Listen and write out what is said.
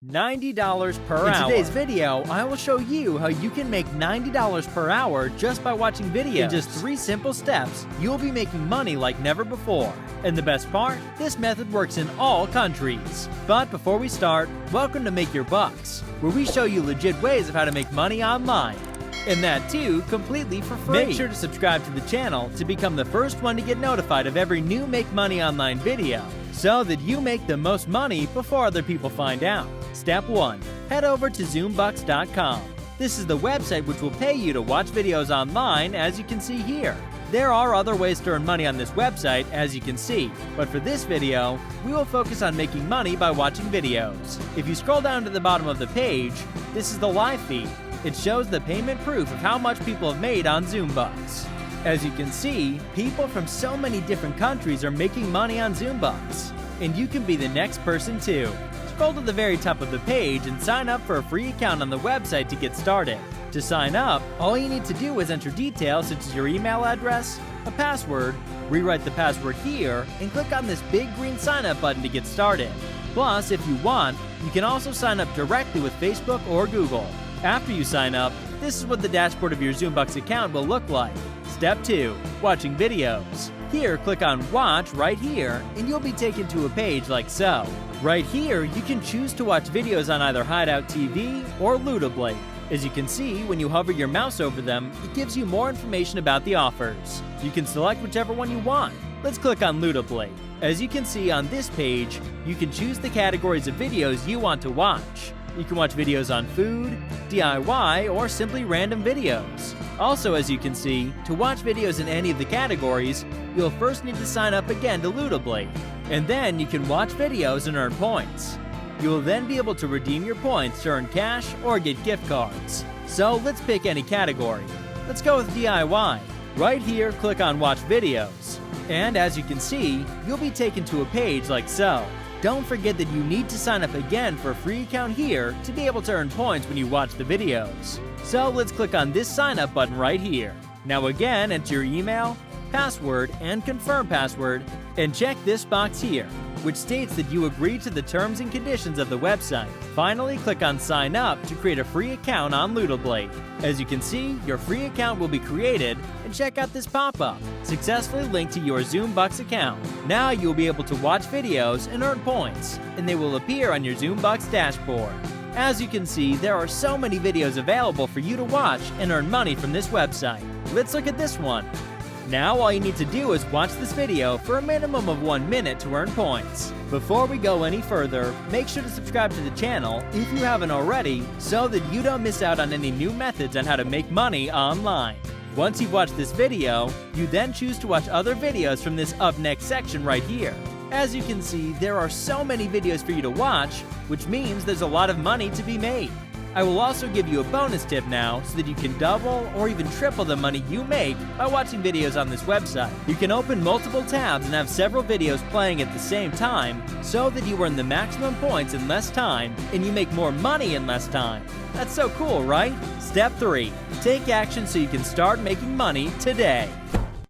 $90 per hour. In today's video, I will show you how you can make $90 per hour just by watching videos. In just 3 simple steps, you'll be making money like never before. And the best part, this method works in all countries. But before we start, welcome to Make Your Bucks, where we show you legit ways of how to make money online. And that too, completely for free. Make sure to subscribe to the channel to become the first one to get notified of every new Make Money Online video, so that you make the most money before other people find out. Step 1. Head over to zoombucks.com. This is the website which will pay you to watch videos online, as you can see here. There are other ways to earn money on this website, as you can see, but for this video, we will focus on making money by watching videos. If you scroll down to the bottom of the page, this is the live feed. It shows the payment proof of how much people have made on Zoombucks. As you can see, people from so many different countries are making money on Zoombucks, and you can be the next person too. Scroll to the very top of the page and sign up for a free account on the website to get started. To sign up, all you need to do is enter details such as your email address, a password, rewrite the password here, and click on this big green sign up button to get started. Plus, if you want, you can also sign up directly with Facebook or Google. After you sign up, this is what the dashboard of your Zoombucks account will look like. Step 2. Watching videos. Here, click on Watch right here, and you'll be taken to a page like so. Right here, you can choose to watch videos on either Hideout TV or Ludoblade. As you can see, when you hover your mouse over them, it gives you more information about the offers. You can select whichever one you want. Let's click on Ludoblade. As you can see on this page, you can choose the categories of videos you want to watch. You can watch videos on food, DIY, or simply random videos. Also, as you can see, to watch videos in any of the categories, you'll first need to sign up again to Ludoblade. And then you can watch videos and earn points. You will then be able to redeem your points to earn cash or get gift cards. So let's pick any category. Let's go with DIY. Right here, click on Watch Videos. And as you can see, you'll be taken to a page like so. Don't forget that you need to sign up again for a free account here to be able to earn points when you watch the videos. So let's click on this sign up button right here. Now again, enter your email, password, and confirm password, and check this box here, which states that you agree to the terms and conditions of the website. Finally, click on Sign Up to create a free account on Ludoblade. As you can see, your free account will be created, and check out this pop-up, successfully linked to your Zoombucks account. Now you'll be able to watch videos and earn points, and they will appear on your Zoombucks dashboard. As you can see, there are so many videos available for you to watch and earn money from this website. Let's look at this one. Now all you need to do is watch this video for a minimum of 1 minute to earn points. Before we go any further, make sure to subscribe to the channel if you haven't already, so that you don't miss out on any new methods on how to make money online. Once you've watched this video, you then choose to watch other videos from this Up Next section right here. As you can see, there are so many videos for you to watch, which means there's a lot of money to be made. I will also give you a bonus tip now so that you can double or even triple the money you make by watching videos on this website. You can open multiple tabs and have several videos playing at the same time so that you earn the maximum points in less time and you make more money in less time. That's so cool, right? Step 3. Take action so you can start making money today.